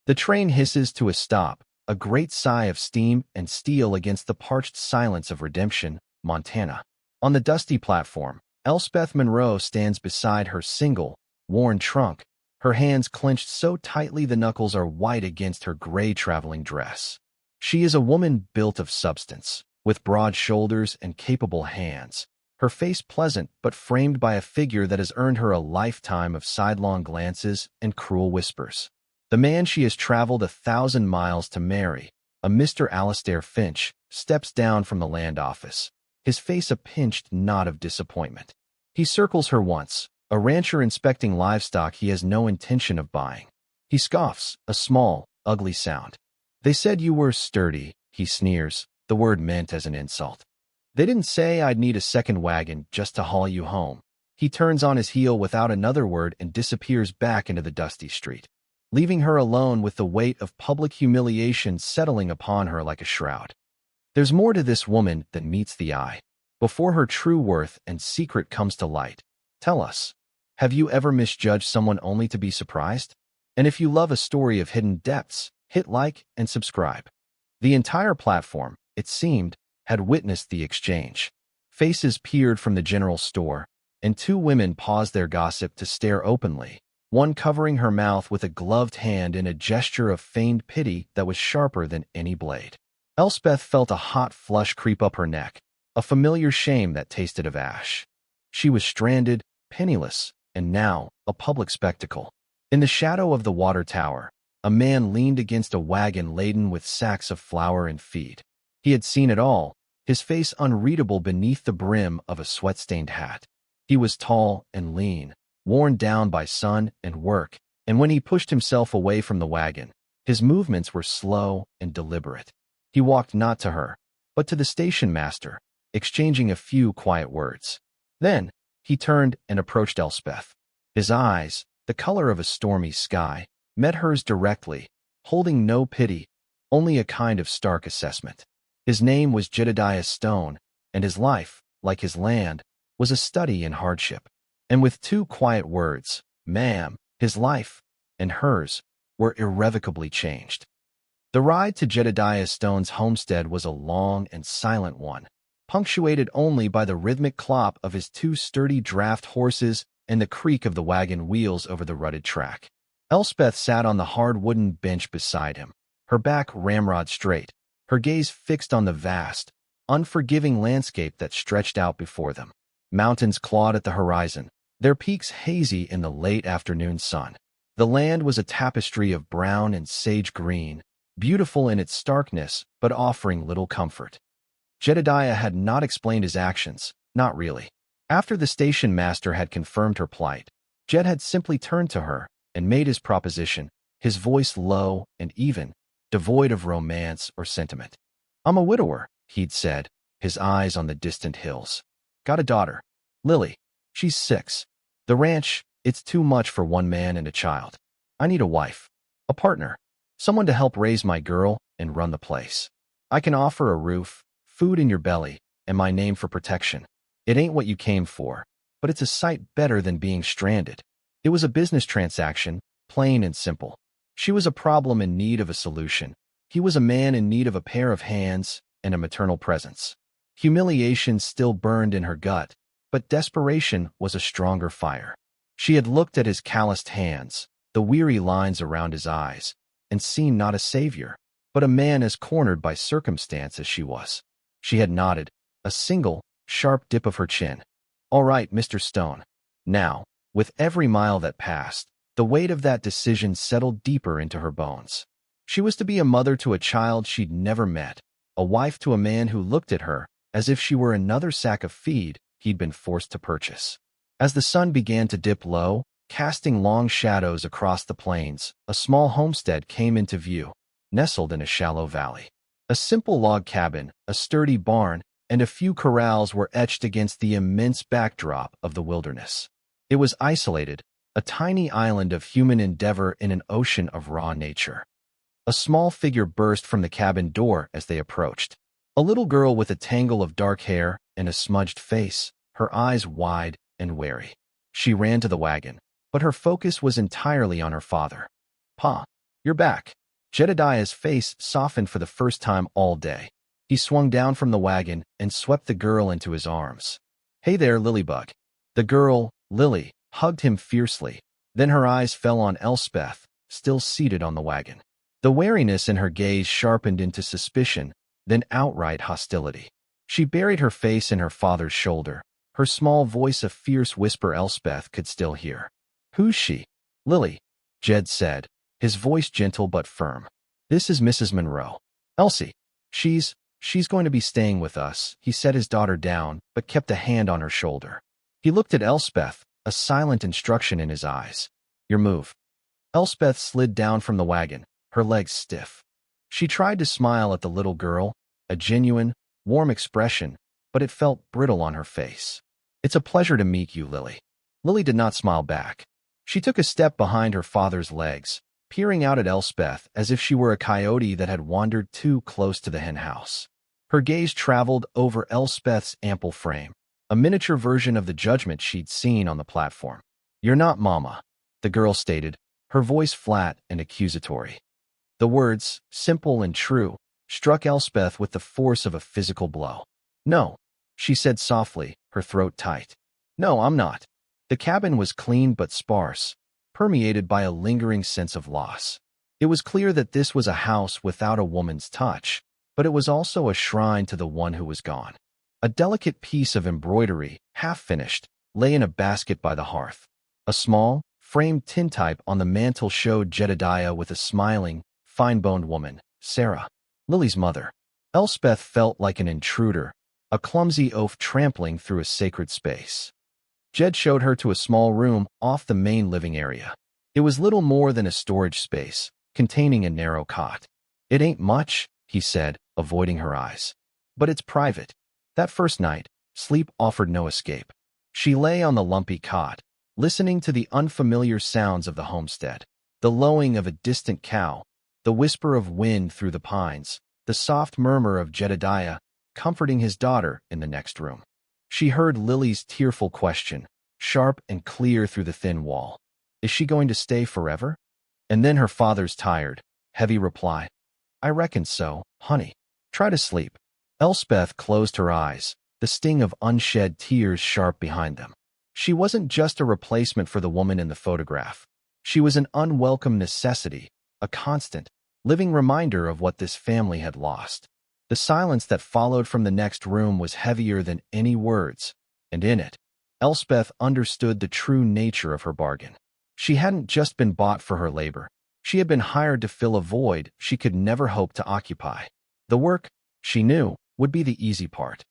The train hisses to a stop, a great sigh of steam and steel against the parched silence of Redemption, Montana. On the dusty platform, Elspeth Monroe stands beside her single, worn trunk, her hands clenched so tightly the knuckles are white against her gray traveling dress. She is a woman built of substance, with broad shoulders and capable hands, her face pleasant but framed by a figure that has earned her a lifetime of sidelong glances and cruel whispers. The man she has traveled 1,000 miles to marry, a Mr. Alastair Finch, steps down from the land office, his face a pinched knot of disappointment. He circles her once, a rancher inspecting livestock he has no intention of buying. He scoffs, a small, ugly sound. They said you were sturdy, he sneers, the word meant as an insult. They didn't say I'd need a second wagon just to haul you home. He turns on his heel without another word and disappears back into the dusty street, leaving her alone with the weight of public humiliation settling upon her like a shroud. There's more to this woman than meets the eye. Before her true worth and secret comes to light, tell us, have you ever misjudged someone only to be surprised? And if you love a story of hidden depths, hit like and subscribe. The entire platform, it seemed, had witnessed the exchange. Faces peered from the general store, and two women paused their gossip to stare openly, one covering her mouth with a gloved hand in a gesture of feigned pity that was sharper than any blade. Elspeth felt a hot flush creep up her neck, a familiar shame that tasted of ash. She was stranded, penniless, and now a public spectacle. In the shadow of the water tower, a man leaned against a wagon laden with sacks of flour and feed. He had seen it all, his face unreadable beneath the brim of a sweat-stained hat. He was tall and lean, worn down by sun and work, and when he pushed himself away from the wagon, his movements were slow and deliberate. He walked not to her, but to the station master, exchanging a few quiet words. Then, he turned and approached Elspeth. His eyes, the color of a stormy sky, met hers directly, holding no pity, only a kind of stark assessment. His name was Jedediah Stone, and his life, like his land, was a study in hardship. And with two quiet words, ma'am, his life, and hers, were irrevocably changed. The ride to Jedediah Stone's homestead was a long and silent one, punctuated only by the rhythmic clop of his two sturdy draft horses and the creak of the wagon wheels over the rutted track. Elspeth sat on the hard wooden bench beside him, her back ramrod straight, her gaze fixed on the vast, unforgiving landscape that stretched out before them. Mountains clawed at the horizon, their peaks hazy in the late afternoon sun. The land was a tapestry of brown and sage green, beautiful in its starkness but offering little comfort. Jedediah had not explained his actions, not really. After the station master had confirmed her plight, Jed had simply turned to her and made his proposition, his voice low and even, devoid of romance or sentiment. I'm a widower, he'd said, his eyes on the distant hills. Got a daughter, Lily. She's 6. The ranch, it's too much for one man and a child. I need a wife, a partner, someone to help raise my girl and run the place. I can offer a roof, food in your belly, and my name for protection. It ain't what you came for, but it's a sight better than being stranded. It was a business transaction, plain and simple. She was a problem in need of a solution. He was a man in need of a pair of hands and a maternal presence. Humiliation still burned in her gut, but desperation was a stronger fire. She had looked at his calloused hands, the weary lines around his eyes, and seen not a savior, but a man as cornered by circumstance as she was. She had nodded, a single, sharp dip of her chin. All right, Mr. Stone. Now, with every mile that passed, the weight of that decision settled deeper into her bones. She was to be a mother to a child she'd never met, a wife to a man who looked at her as if she were another sack of feed he'd been forced to purchase. As the sun began to dip low, casting long shadows across the plains, a small homestead came into view, nestled in a shallow valley. A simple log cabin, a sturdy barn, and a few corrals were etched against the immense backdrop of the wilderness. It was isolated, a tiny island of human endeavor in an ocean of raw nature. A small figure burst from the cabin door as they approached. A little girl with a tangle of dark hair and a smudged face, her eyes wide and wary. She ran to the wagon, but her focus was entirely on her father. Pa, You're back. Jedediah's face softened for the first time all day. He swung down from the wagon and swept the girl into his arms. Hey there, Lilybug. The girl, Lily, hugged him fiercely. Then her eyes fell on Elspeth, still seated on the wagon. The wariness in her gaze sharpened into suspicion, then outright hostility. She buried her face in her father's shoulder, her small voice a fierce whisper Elspeth could still hear. Who's she? Lily, Jed said, his voice gentle but firm. This is Mrs. Monroe. Elsie. She's going to be staying with us. He set his daughter down, but kept a hand on her shoulder. He looked at Elspeth, a silent instruction in his eyes. Your move. Elspeth slid down from the wagon, her legs stiff. She tried to smile at the little girl, a genuine, warm expression, but it felt brittle on her face. It's a pleasure to meet you, Lily. Lily did not smile back. She took a step behind her father's legs, peering out at Elspeth as if she were a coyote that had wandered too close to the henhouse. Her gaze traveled over Elspeth's ample frame, a miniature version of the judgment she'd seen on the platform. You're not Mama, the girl stated, her voice flat and accusatory. The words, simple and true, struck Elspeth with the force of a physical blow. No, she said softly, her throat tight. No, I'm not. The cabin was clean but sparse, permeated by a lingering sense of loss. It was clear that this was a house without a woman's touch, but it was also a shrine to the one who was gone. A delicate piece of embroidery, half-finished, lay in a basket by the hearth. A small, framed tintype on the mantel showed Jedediah with a smiling, fine-boned woman, Sarah, Lily's mother. Elspeth felt like an intruder, a clumsy oaf trampling through a sacred space. Jed showed her to a small room off the main living area. It was little more than a storage space, containing a narrow cot. It ain't much, he said, avoiding her eyes. But it's private. That first night, sleep offered no escape. She lay on the lumpy cot, listening to the unfamiliar sounds of the homestead, the lowing of a distant cow, the whisper of wind through the pines, the soft murmur of Jedediah comforting his daughter in the next room. She heard Lily's tearful question, sharp and clear through the thin wall. Is she going to stay forever? And then her father's tired, heavy reply. I reckon so, honey. Try to sleep. Elspeth closed her eyes, the sting of unshed tears sharp behind them. She wasn't just a replacement for the woman in the photograph. She was an unwelcome necessity, a constant, living reminder of what this family had lost. The silence that followed from the next room was heavier than any words, and in it, Elspeth understood the true nature of her bargain. She hadn't just been bought for her labor. She had been hired to fill a void she could never hope to occupy. The work, she knew, would be the easy part.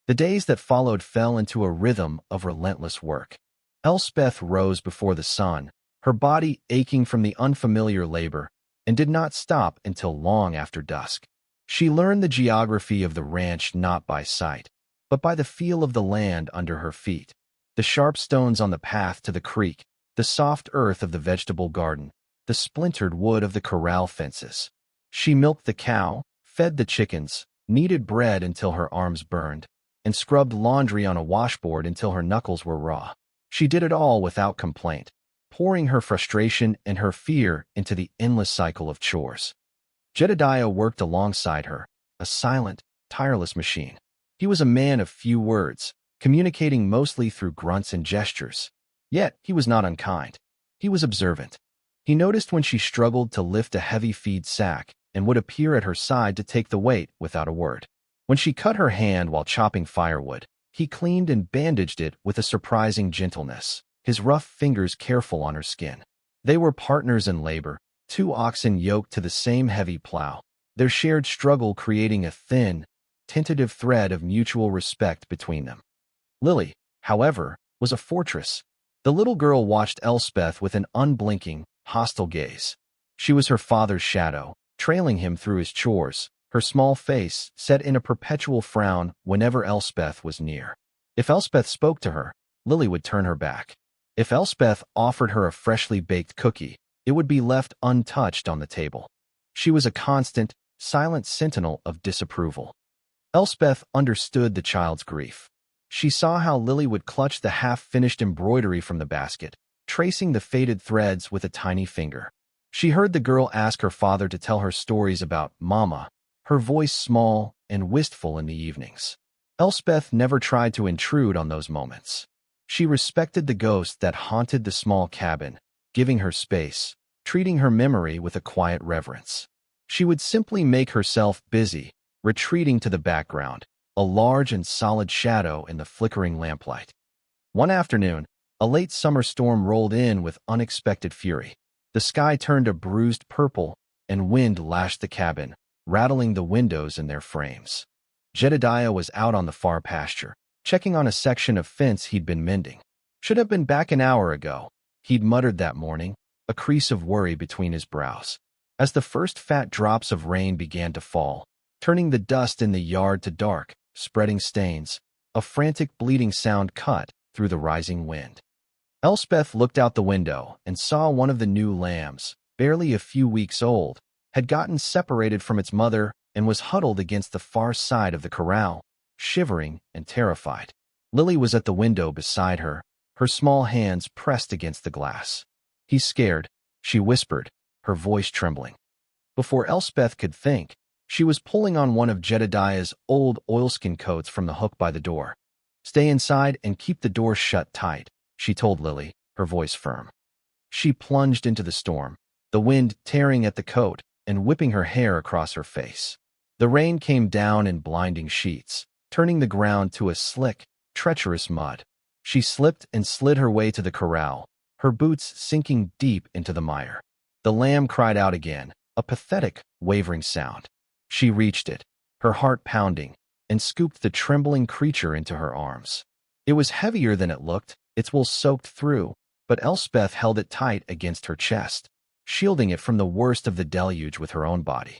The days that followed fell into a rhythm of relentless work. Elspeth rose before the sun, her body aching from the unfamiliar labor, and did not stop until long after dusk. She learned the geography of the ranch not by sight, but by the feel of the land under her feet, the sharp stones on the path to the creek, the soft earth of the vegetable garden, the splintered wood of the corral fences. She milked the cow, fed the chickens, kneaded bread until her arms burned, and scrubbed laundry on a washboard until her knuckles were raw. She did it all without complaint, pouring her frustration and her fear into the endless cycle of chores. Jedediah worked alongside her, a silent, tireless machine. He was a man of few words, communicating mostly through grunts and gestures. Yet he was not unkind. He was observant. He noticed when she struggled to lift a heavy feed sack and would appear at her side to take the weight without a word. When she cut her hand while chopping firewood, he cleaned and bandaged it with a surprising gentleness, his rough fingers careful on her skin. They were partners in labor, two oxen yoked to the same heavy plow, their shared struggle creating a thin, tentative thread of mutual respect between them. Lily, however, was a fortress. The little girl watched Elspeth with an unblinking, hostile gaze. She was her father's shadow, trailing him through his chores, her small face set in a perpetual frown whenever Elspeth was near. If Elspeth spoke to her, Lily would turn her back. If Elspeth offered her a freshly baked cookie, it would be left untouched on the table. She was a constant, silent sentinel of disapproval. Elspeth understood the child's grief. She saw how Lily would clutch the half-finished embroidery from the basket, tracing the faded threads with a tiny finger. She heard the girl ask her father to tell her stories about Mama, her voice small and wistful in the evenings. Elspeth never tried to intrude on those moments. She respected the ghost that haunted the small cabin, giving her space, treating her memory with a quiet reverence. She would simply make herself busy, retreating to the background, a large and solid shadow in the flickering lamplight. One afternoon, a late summer storm rolled in with unexpected fury. The sky turned a bruised purple, and wind lashed the cabin, rattling the windows in their frames. Jedediah was out on the far pasture, checking on a section of fence he'd been mending. "Should have been back an hour ago," he'd muttered that morning, a crease of worry between his brows. As the first fat drops of rain began to fall, turning the dust in the yard to dark, spreading stains, a frantic bleating sound cut through the rising wind. Elspeth looked out the window and saw one of the new lambs, barely a few weeks old, had gotten separated from its mother and was huddled against the far side of the corral, shivering and terrified. Lily was at the window beside her, her small hands pressed against the glass. "He's scared," she whispered, her voice trembling. Before Elspeth could think, she was pulling on one of Jedediah's old oilskin coats from the hook by the door. "Stay inside and keep the door shut tight," she told Lily, her voice firm. She plunged into the storm, the wind tearing at the coat and whipping her hair across her face. The rain came down in blinding sheets, turning the ground to a slick, treacherous mud. She slipped and slid her way to the corral, her boots sinking deep into the mire. The lamb cried out again, a pathetic, wavering sound. She reached it, her heart pounding, and scooped the trembling creature into her arms. It was heavier than it looked, its wool soaked through, but Elspeth held it tight against her chest, shielding it from the worst of the deluge with her own body.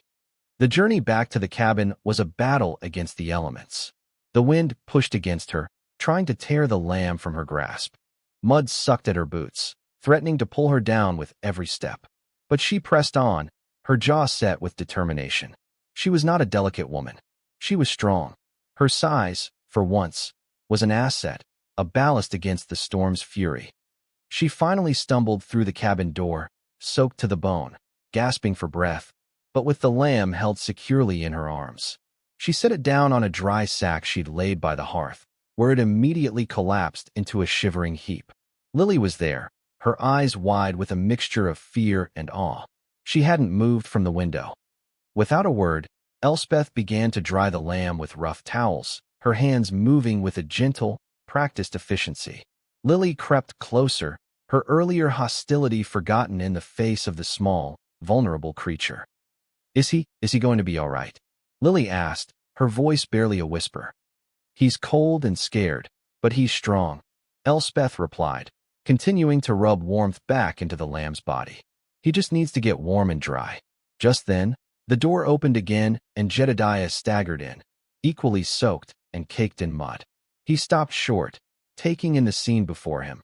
The journey back to the cabin was a battle against the elements. The wind pushed against her, trying to tear the lamb from her grasp. Mud sucked at her boots, threatening to pull her down with every step. But she pressed on, her jaw set with determination. She was not a delicate woman. She was strong. Her size, for once, was an asset, a ballast against the storm's fury. She finally stumbled through the cabin door, soaked to the bone, gasping for breath, but with the lamb held securely in her arms. She set it down on a dry sack she'd laid by the hearth, where it immediately collapsed into a shivering heap. Lily was there, her eyes wide with a mixture of fear and awe. She hadn't moved from the window. Without a word, Elspeth began to dry the lamb with rough towels, her hands moving with a gentle, practiced efficiency. Lily crept closer, her earlier hostility forgotten in the face of the small, vulnerable creature. Is he going to be all right?" Lily asked, her voice barely a whisper. "He's cold and scared, but he's strong," Elspeth replied, continuing to rub warmth back into the lamb's body. "He just needs to get warm and dry." Just then, the door opened again and Jedediah staggered in, equally soaked and caked in mud. He stopped short, taking in the scene before him.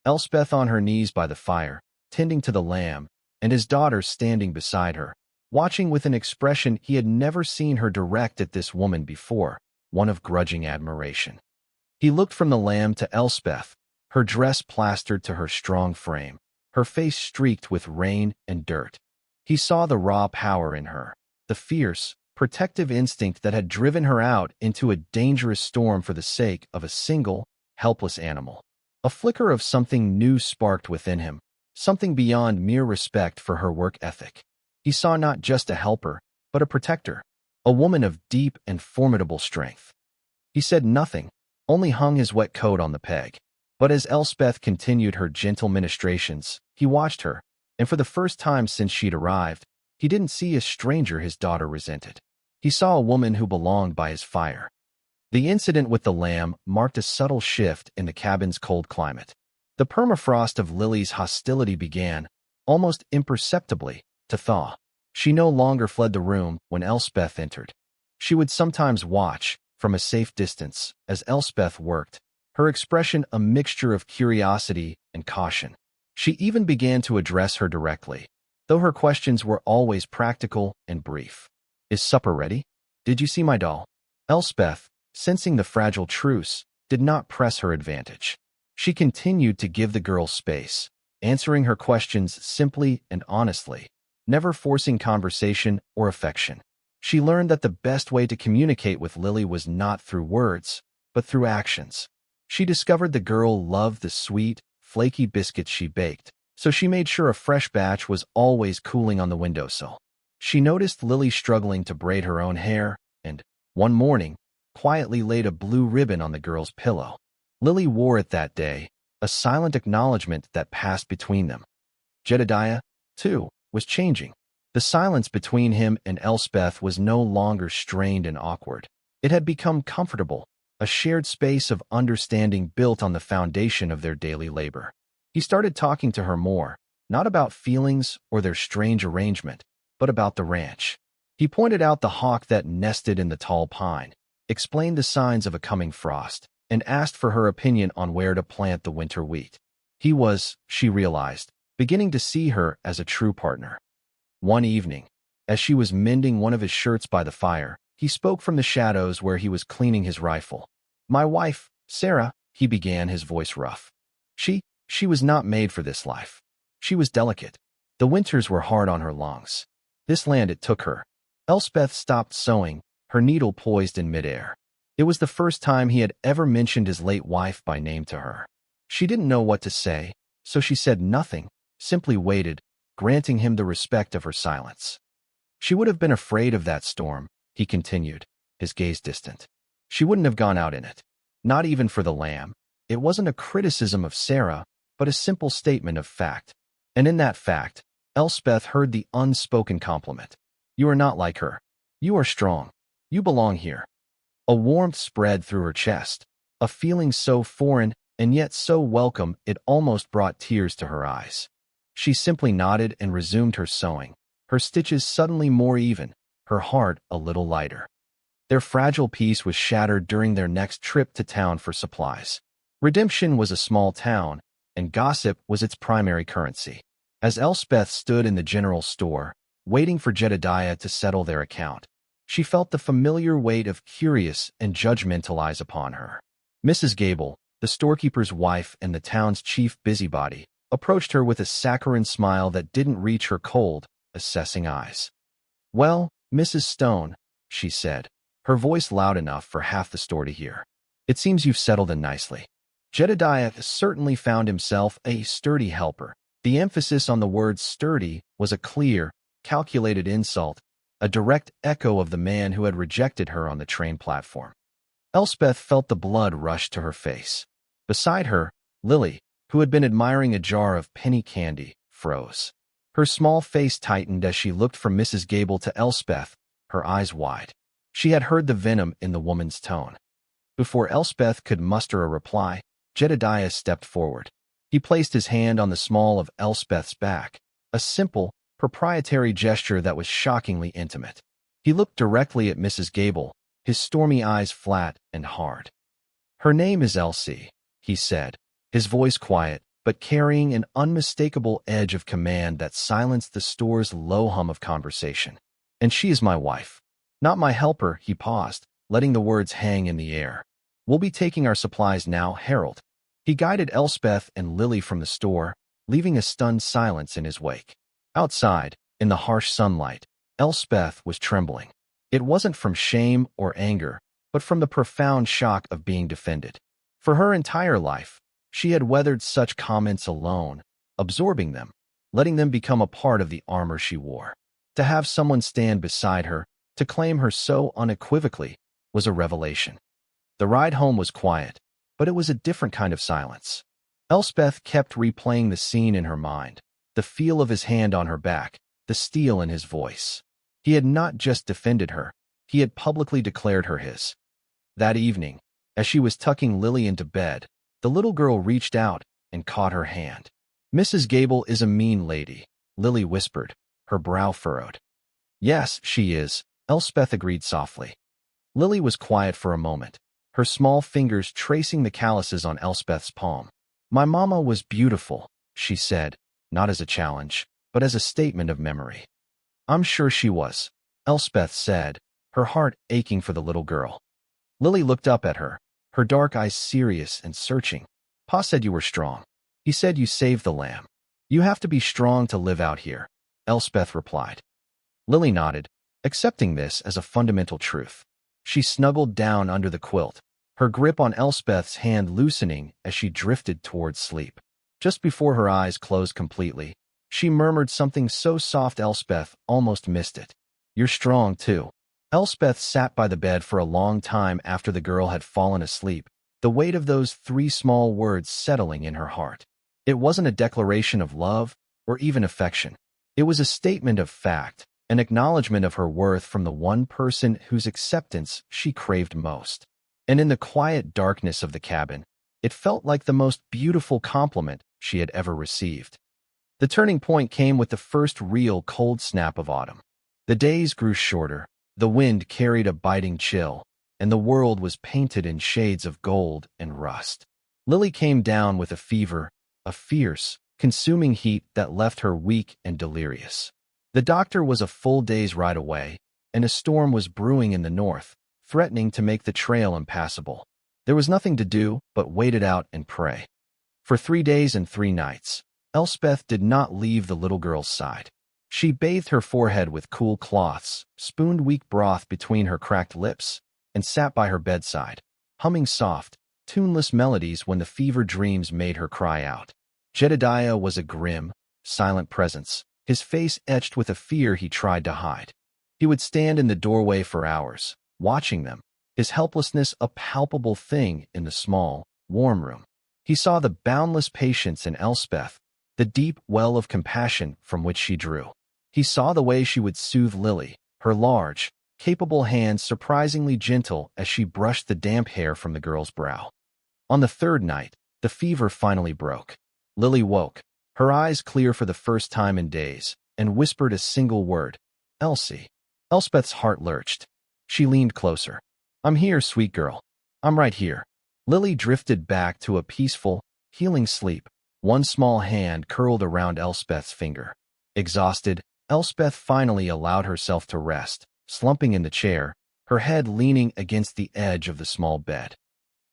Elspeth on her knees by the fire, tending to the lamb, and his daughter standing beside her, watching with an expression he had never seen her direct at this woman before, one of grudging admiration. He looked from the lamb to Elspeth, her dress plastered to her strong frame, her face streaked with rain and dirt. He saw the raw power in her, the fierce, protective instinct that had driven her out into a dangerous storm for the sake of a single, helpless animal. A flicker of something new sparked within him, something beyond mere respect for her work ethic. He saw not just a helper, but a protector, a woman of deep and formidable strength. He said nothing, only hung his wet coat on the peg. But as Elspeth continued her gentle ministrations, he watched her, and for the first time since she'd arrived, he didn't see a stranger his daughter resented. He saw a woman who belonged by his fire. The incident with the lamb marked a subtle shift in the cabin's cold climate. The permafrost of Lily's hostility began, almost imperceptibly, to thaw. She no longer fled the room when Elspeth entered. She would sometimes watch, from a safe distance, as Elspeth worked, her expression a mixture of curiosity and caution. She even began to address her directly, though her questions were always practical and brief. "Is supper ready? Did you see my doll?" Elspeth, sensing the fragile truce, did not press her advantage. She continued to give the girl space, answering her questions simply and honestly, never forcing conversation or affection. She learned that the best way to communicate with Lily was not through words, but through actions. She discovered the girl loved the sweet, flaky biscuits she baked, so she made sure a fresh batch was always cooling on the windowsill. She noticed Lily struggling to braid her own hair, and, one morning, quietly laid a blue ribbon on the girl's pillow. Lily wore it that day, a silent acknowledgement that passed between them. Jedediah, too, was changing. The silence between him and Elspeth was no longer strained and awkward. It had become comfortable, a shared space of understanding built on the foundation of their daily labor. He started talking to her more, not about feelings or their strange arrangement, but about the ranch. He pointed out the hawk that nested in the tall pine, explained the signs of a coming frost, and asked for her opinion on where to plant the winter wheat. He was, she realized, beginning to see her as a true partner. One evening, as she was mending one of his shirts by the fire, he spoke from the shadows where he was cleaning his rifle. "My wife, Sarah," he began, his voice rough. She was not made for this life. She was delicate. The winters were hard on her lungs. This land it took her. Elspeth stopped sewing, her needle poised in midair. It was the first time he had ever mentioned his late wife by name to her. She didn't know what to say, so she said nothing, simply waited, granting him the respect of her silence. She would have been afraid of that storm, he continued, his gaze distant. She wouldn't have gone out in it. Not even for the lamb. It wasn't a criticism of Sarah, but a simple statement of fact. And in that fact, Elspeth heard the unspoken compliment. "You are not like her. You are strong. You belong here." A warmth spread through her chest, a feeling so foreign and yet so welcome it almost brought tears to her eyes. She simply nodded and resumed her sewing, her stitches suddenly more even, her heart a little lighter. Their fragile peace was shattered during their next trip to town for supplies. Redemption was a small town, and gossip was its primary currency. As Elspeth stood in the general store, waiting for Jedediah to settle their account, she felt the familiar weight of curious and judgmental eyes upon her. Mrs. Gable, the storekeeper's wife and the town's chief busybody, approached her with a saccharine smile that didn't reach her cold, assessing eyes. "Well, Mrs. Stone," she said, her voice loud enough for half the store to hear. "It seems you've settled in nicely." Jedediah certainly found himself a sturdy helper. The emphasis on the word sturdy was a clear, calculated insult, a direct echo of the man who had rejected her on the train platform. Elspeth felt the blood rush to her face. Beside her, Lily, who had been admiring a jar of penny candy, froze. Her small face tightened as she looked from Mrs. Gable to Elspeth, her eyes wide. She had heard the venom in the woman's tone. Before Elspeth could muster a reply, Jedediah stepped forward. He placed his hand on the small of Elspeth's back, a simple, proprietary gesture that was shockingly intimate. He looked directly at Mrs. Gable, his stormy eyes flat and hard. "Her name is Elsie," he said, his voice quiet, but carrying an unmistakable edge of command that silenced the store's low hum of conversation. "And she is my wife. Not my helper," he paused, letting the words hang in the air. "We'll be taking our supplies now, Harold." He guided Elspeth and Lily from the store, leaving a stunned silence in his wake. Outside, in the harsh sunlight, Elspeth was trembling. It wasn't from shame or anger, but from the profound shock of being defended. For her entire life, she had weathered such comments alone, absorbing them, letting them become a part of the armor she wore. To have someone stand beside her, to claim her so unequivocally, was a revelation. The ride home was quiet, but it was a different kind of silence. Elspeth kept replaying the scene in her mind, the feel of his hand on her back, the steel in his voice. He had not just defended her, he had publicly declared her his. That evening, as she was tucking Lily into bed, the little girl reached out and caught her hand. "Mrs. Gable is a mean lady," Lily whispered, her brow furrowed. "Yes, she is," Elspeth agreed softly. Lily was quiet for a moment, her small fingers tracing the calluses on Elspeth's palm. "My mama was beautiful," she said, not as a challenge, but as a statement of memory. "I'm sure she was," Elspeth said, her heart aching for the little girl. Lily looked up at her, her dark eyes serious and searching. "Pa said you were strong. He said you saved the lamb. You have to be strong to live out here." Elspeth replied. Lily nodded, accepting this as a fundamental truth. She snuggled down under the quilt, her grip on Elspeth's hand loosening as she drifted towards sleep. Just before her eyes closed completely, she murmured something so soft Elspeth almost missed it. "You're strong, too." Elspeth sat by the bed for a long time after the girl had fallen asleep, the weight of those 3 small words settling in her heart. It wasn't a declaration of love or even affection. It was a statement of fact, an acknowledgement of her worth from the one person whose acceptance she craved most. And in the quiet darkness of the cabin, it felt like the most beautiful compliment she had ever received. The turning point came with the first real cold snap of autumn. The days grew shorter, the wind carried a biting chill, and the world was painted in shades of gold and rust. Lily came down with a fever, a fierce, consuming heat that left her weak and delirious. The doctor was a full day's ride away, and a storm was brewing in the north, threatening to make the trail impassable. There was nothing to do but wait it out and pray. For 3 days and 3 nights, Elspeth did not leave the little girl's side. She bathed her forehead with cool cloths, spooned weak broth between her cracked lips, and sat by her bedside, humming soft, tuneless melodies when the fever dreams made her cry out. Jedediah was a grim, silent presence, his face etched with a fear he tried to hide. He would stand in the doorway for hours, watching them, his helplessness a palpable thing in the small, warm room. He saw the boundless patience in Elspeth, the deep well of compassion from which she drew. He saw the way she would soothe Lily, her large, capable hands surprisingly gentle as she brushed the damp hair from the girl's brow. On the 3rd night, the fever finally broke. Lily woke, her eyes clear for the first time in days, and whispered a single word, "Elsie." Elspeth's heart lurched. She leaned closer. "I'm here, sweet girl. I'm right here." Lily drifted back to a peaceful, healing sleep, one small hand curled around Elspeth's finger. Exhausted, Elspeth finally allowed herself to rest, slumping in the chair, her head leaning against the edge of the small bed.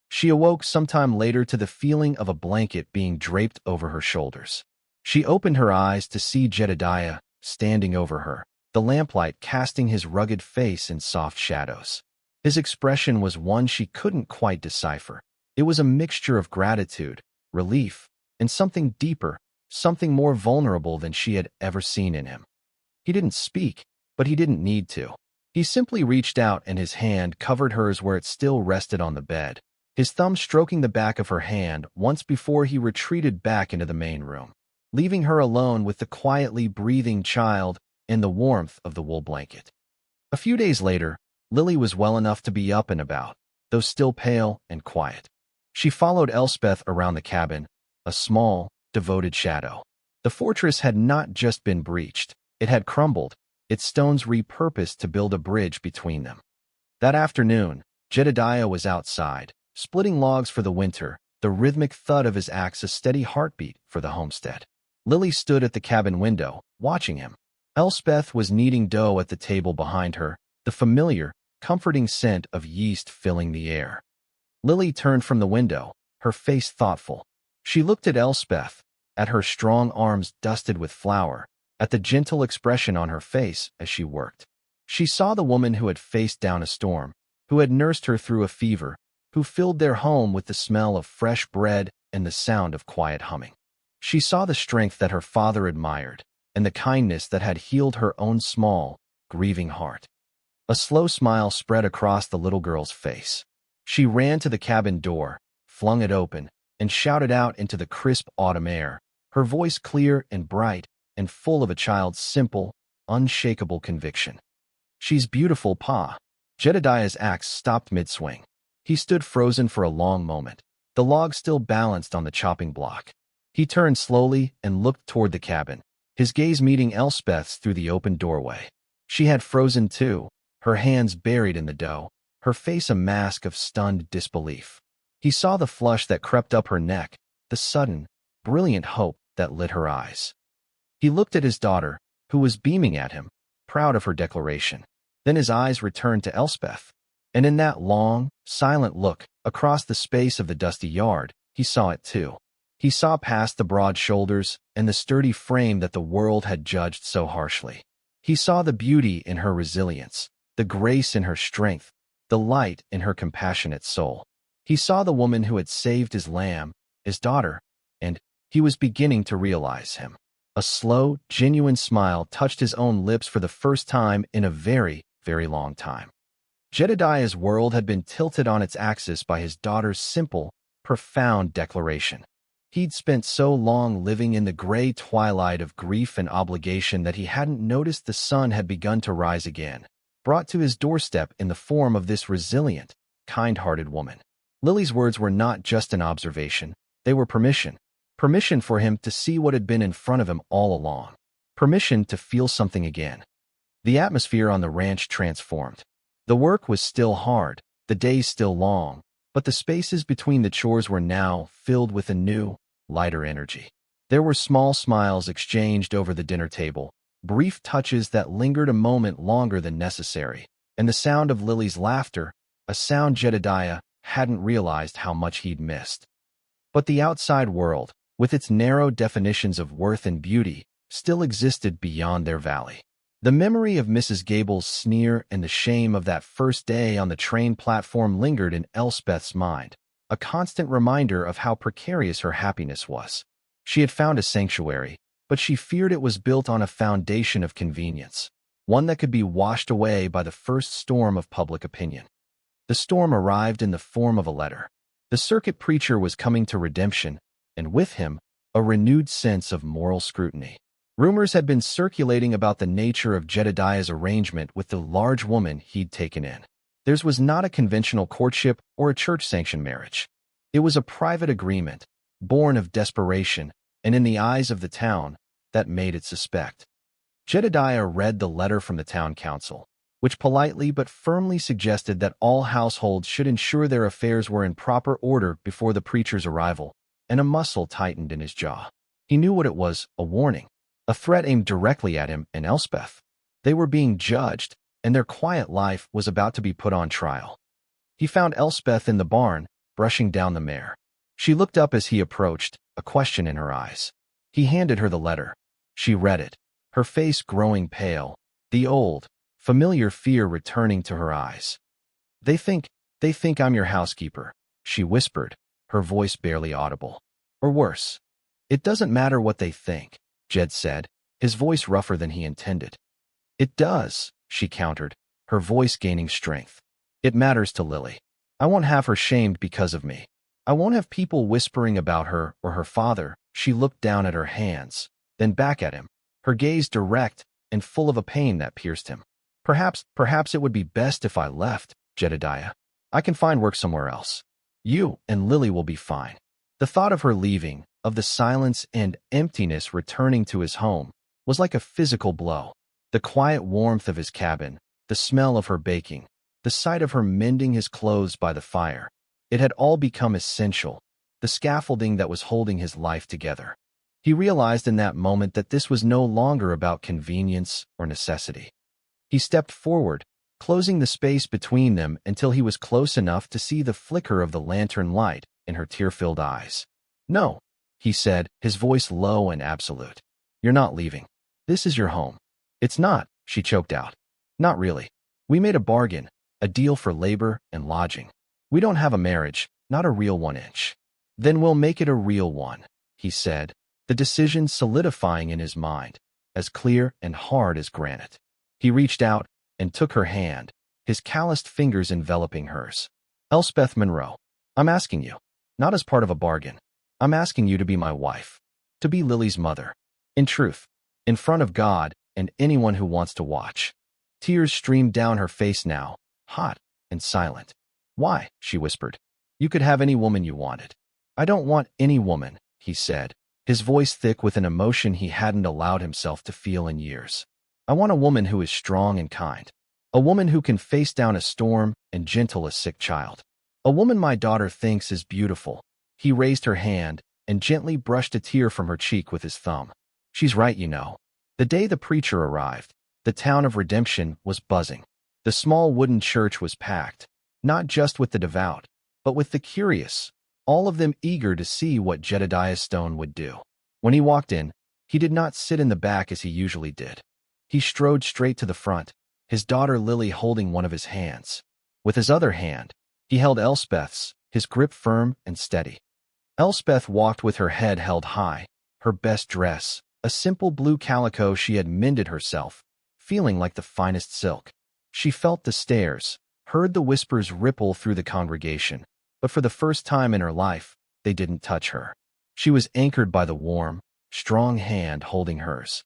She awoke sometime later to the feeling of a blanket being draped over her shoulders. She opened her eyes to see Jedediah standing over her, the lamplight casting his rugged face in soft shadows. His expression was one she couldn't quite decipher. It was a mixture of gratitude, relief, and something deeper, something more vulnerable than she had ever seen in him. He didn't speak, but he didn't need to. He simply reached out and his hand covered hers where it still rested on the bed, his thumb stroking the back of her hand once before he retreated back into the main room, leaving her alone with the quietly breathing child in the warmth of the wool blanket. A few days later, Lily was well enough to be up and about, though still pale and quiet. She followed Elspeth around the cabin, a small, devoted shadow. The fortress had not just been breached, it had crumbled, its stones repurposed to build a bridge between them. That afternoon, Jedediah was outside, splitting logs for the winter, the rhythmic thud of his axe a steady heartbeat for the homestead. Lily stood at the cabin window, watching him. Elspeth was kneading dough at the table behind her, the familiar, comforting scent of yeast filling the air. Lily turned from the window, her face thoughtful. She looked at Elspeth, at her strong arms dusted with flour, at the gentle expression on her face as she worked. She saw the woman who had faced down a storm, who had nursed her through a fever, who filled their home with the smell of fresh bread and the sound of quiet humming. She saw the strength that her father admired, and the kindness that had healed her own small, grieving heart. A slow smile spread across the little girl's face. She ran to the cabin door, flung it open, and shouted out into the crisp autumn air, her voice clear and bright and full of a child's simple, unshakable conviction. "She's beautiful, Pa." Jedediah's axe stopped mid-swing. He stood frozen for a long moment, the log still balanced on the chopping block. He turned slowly and looked toward the cabin, his gaze meeting Elspeth's through the open doorway. She had frozen too, her hands buried in the dough, her face a mask of stunned disbelief. He saw the flush that crept up her neck, the sudden, brilliant hope that lit her eyes. He looked at his daughter, who was beaming at him, proud of her declaration. Then his eyes returned to Elspeth, and in that long, silent look across the space of the dusty yard, he saw it too. He saw past the broad shoulders and the sturdy frame that the world had judged so harshly. He saw the beauty in her resilience, the grace in her strength, the light in her compassionate soul. He saw the woman who had saved his lamb, his daughter, and he was beginning to realize him. A slow, genuine smile touched his own lips for the first time in a very, very long time. Jedediah's world had been tilted on its axis by his daughter's simple, profound declaration. He'd spent so long living in the gray twilight of grief and obligation that he hadn't noticed the sun had begun to rise again, brought to his doorstep in the form of this resilient, kind-hearted woman. Lily's words were not just an observation, they were permission. Permission for him to see what had been in front of him all along. Permission to feel something again. The atmosphere on the ranch transformed. The work was still hard, the days still long, but the spaces between the chores were now filled with a new, lighter energy. There were small smiles exchanged over the dinner table, brief touches that lingered a moment longer than necessary, and the sound of Lily's laughter, a sound Jedediah hadn't realized how much he'd missed. But the outside world, with its narrow definitions of worth and beauty, still existed beyond their valley. The memory of Mrs. Gable's sneer and the shame of that first day on the train platform lingered in Elspeth's mind, a constant reminder of how precarious her happiness was. She had found a sanctuary, but she feared it was built on a foundation of convenience, one that could be washed away by the first storm of public opinion. The storm arrived in the form of a letter. The circuit preacher was coming to redemption, and with him, a renewed sense of moral scrutiny. Rumors had been circulating about the nature of Jedediah's arrangement with the large woman he'd taken in. Theirs was not a conventional courtship or a church-sanctioned marriage. It was a private agreement, born of desperation, and in the eyes of the town, that made it suspect. Jedediah read the letter from the town council, which politely but firmly suggested that all households should ensure their affairs were in proper order before the preacher's arrival, and a muscle tightened in his jaw. He knew what it was, a warning. A threat aimed directly at him and Elspeth. They were being judged, and their quiet life was about to be put on trial. He found Elspeth in the barn, brushing down the mare. She looked up as he approached, a question in her eyes. He handed her the letter. She read it, her face growing pale, the old, familiar fear returning to her eyes. They think I'm your housekeeper," she whispered, her voice barely audible. "Or worse." "It doesn't matter what they think," Jed said, his voice rougher than he intended. "It does," she countered, her voice gaining strength. "It matters to Lily. I won't have her shamed because of me. I won't have people whispering about her or her father." She looked down at her hands, then back at him, her gaze direct and full of a pain that pierced him. Perhaps it would be best if I left, Jedediah. I can find work somewhere else. You and Lily will be fine." The thought of her leaving, of the silence and emptiness returning to his home, was like a physical blow. The quiet warmth of his cabin, the smell of her baking, the sight of her mending his clothes by the fire. It had all become essential, the scaffolding that was holding his life together. He realized in that moment that this was no longer about convenience or necessity. He stepped forward, closing the space between them until he was close enough to see the flicker of the lantern light in her tear-filled eyes. "No," he said, his voice low and absolute. "You're not leaving. This is your home." "It's not," she choked out. "Not really. We made a bargain, a deal for labor and lodging. We don't have a marriage, not a real one-inch." "Then we'll make it a real one," he said, the decision solidifying in his mind, as clear and hard as granite. He reached out and took her hand, his calloused fingers enveloping hers. "Elspeth Monroe, I'm asking you, not as part of a bargain. I'm asking you to be my wife, to be Lily's mother. In truth, in front of God and anyone who wants to watch." Tears streamed down her face now, hot and silent. "Why?" she whispered. "You could have any woman you wanted." "I don't want any woman," he said, his voice thick with an emotion he hadn't allowed himself to feel in years. "I want a woman who is strong and kind. A woman who can face down a storm and gentle a sick child. A woman my daughter thinks is beautiful." He raised her hand and gently brushed a tear from her cheek with his thumb. "She's right, you know." The day the preacher arrived, the town of Redemption was buzzing. The small wooden church was packed, not just with the devout, but with the curious, all of them eager to see what Jedediah Stone would do. When he walked in, he did not sit in the back as he usually did. He strode straight to the front, his daughter Lily holding one of his hands. With his other hand, he held Elspeth's, his grip firm and steady. Elspeth walked with her head held high, her best dress, a simple blue calico she had mended herself, feeling like the finest silk. She felt the stares, heard the whispers ripple through the congregation, but for the first time in her life, they didn't touch her. She was anchored by the warm, strong hand holding hers.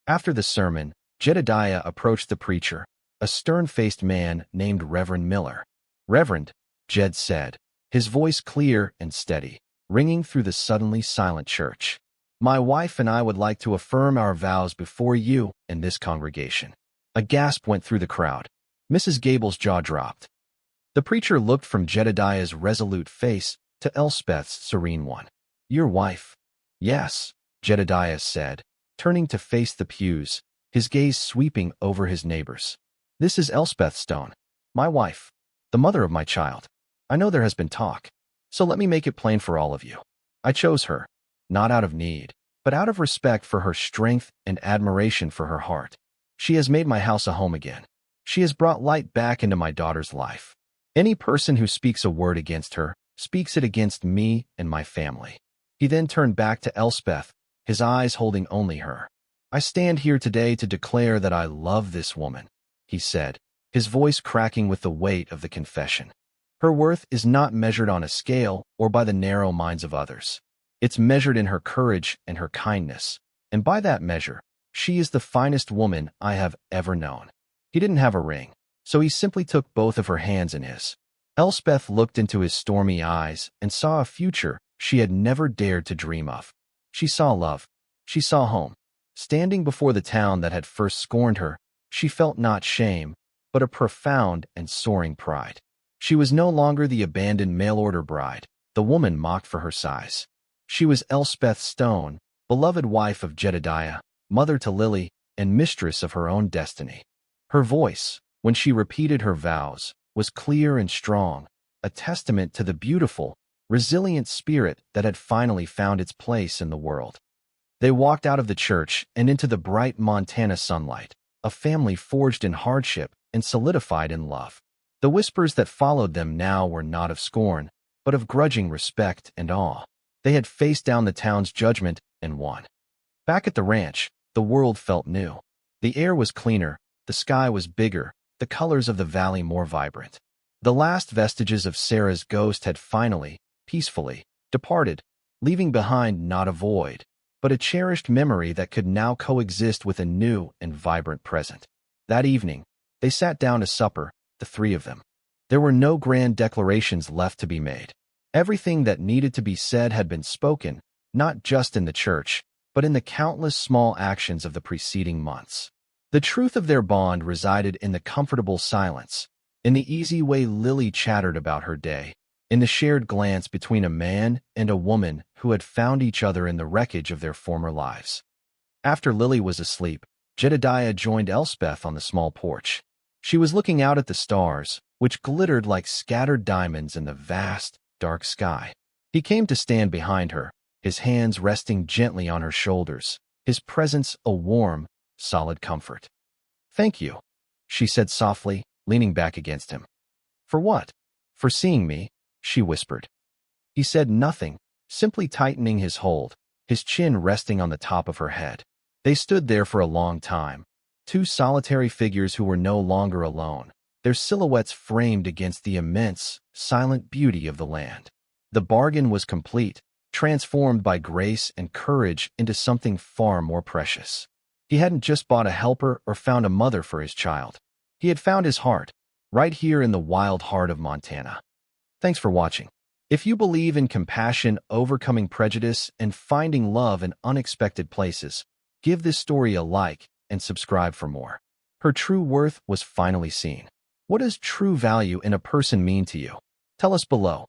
After the sermon, Jedediah approached the preacher, a stern-faced man named Reverend Miller. "Reverend," Jed said, his voice clear and steady, ringing through the suddenly silent church. "My wife and I would like to affirm our vows before you and this congregation." A gasp went through the crowd. Mrs. Gable's jaw dropped. The preacher looked from Jedediah's resolute face to Elspeth's serene one. "Your wife?" "Yes," Jedediah said, turning to face the pews, his gaze sweeping over his neighbors. "This is Elspeth Stone, my wife, the mother of my child. I know there has been talk, so let me make it plain for all of you. I chose her, not out of need, but out of respect for her strength and admiration for her heart. She has made my house a home again. She has brought light back into my daughter's life. Any person who speaks a word against her speaks it against me and my family." He then turned back to Elspeth, his eyes holding only her. "I stand here today to declare that I love this woman," he said, his voice cracking with the weight of the confession. "Her worth is not measured on a scale or by the narrow minds of others. It's measured in her courage and her kindness, and by that measure, she is the finest woman I have ever known." He didn't have a ring, so he simply took both of her hands in his. Elspeth looked into his stormy eyes and saw a future she had never dared to dream of. She saw love. She saw home. Standing before the town that had first scorned her, she felt not shame, but a profound and soaring pride. She was no longer the abandoned mail-order bride, the woman mocked for her size. She was Elspeth Stone, beloved wife of Jedediah, mother to Lily, and mistress of her own destiny. Her voice, when she repeated her vows, was clear and strong, a testament to the beautiful, resilient spirit that had finally found its place in the world. They walked out of the church and into the bright Montana sunlight, a family forged in hardship and solidified in love. The whispers that followed them now were not of scorn, but of grudging respect and awe. They had faced down the town's judgment and won. Back at the ranch, the world felt new. The air was cleaner, the sky was bigger, the colors of the valley more vibrant. The last vestiges of Sarah's ghost had finally, peacefully, departed, leaving behind not a void, but a cherished memory that could now coexist with a new and vibrant present. That evening, they sat down to supper, the three of them. There were no grand declarations left to be made. Everything that needed to be said had been spoken, not just in the church, but in the countless small actions of the preceding months. The truth of their bond resided in the comfortable silence, in the easy way Lily chattered about her day, in the shared glance between a man and a woman who had found each other in the wreckage of their former lives. After Lily was asleep, Jedediah joined Elspeth on the small porch. She was looking out at the stars, which glittered like scattered diamonds in the vast, dark sky. He came to stand behind her, his hands resting gently on her shoulders, his presence a warm, solid comfort. "Thank you," she said softly, leaning back against him. "For what?" "For seeing me," she whispered. He said nothing, simply tightening his hold, his chin resting on the top of her head. They stood there for a long time, two solitary figures who were no longer alone, their silhouettes framed against the immense, silent beauty of the land. The bargain was complete, transformed by grace and courage into something far more precious. He hadn't just bought a helper or found a mother for his child. He had found his heart, right here in the wild heart of Montana. Thanks for watching. If you believe in compassion, overcoming prejudice, and finding love in unexpected places, give this story a like and subscribe for more. Her true worth was finally seen. What does true value in a person mean to you? Tell us below.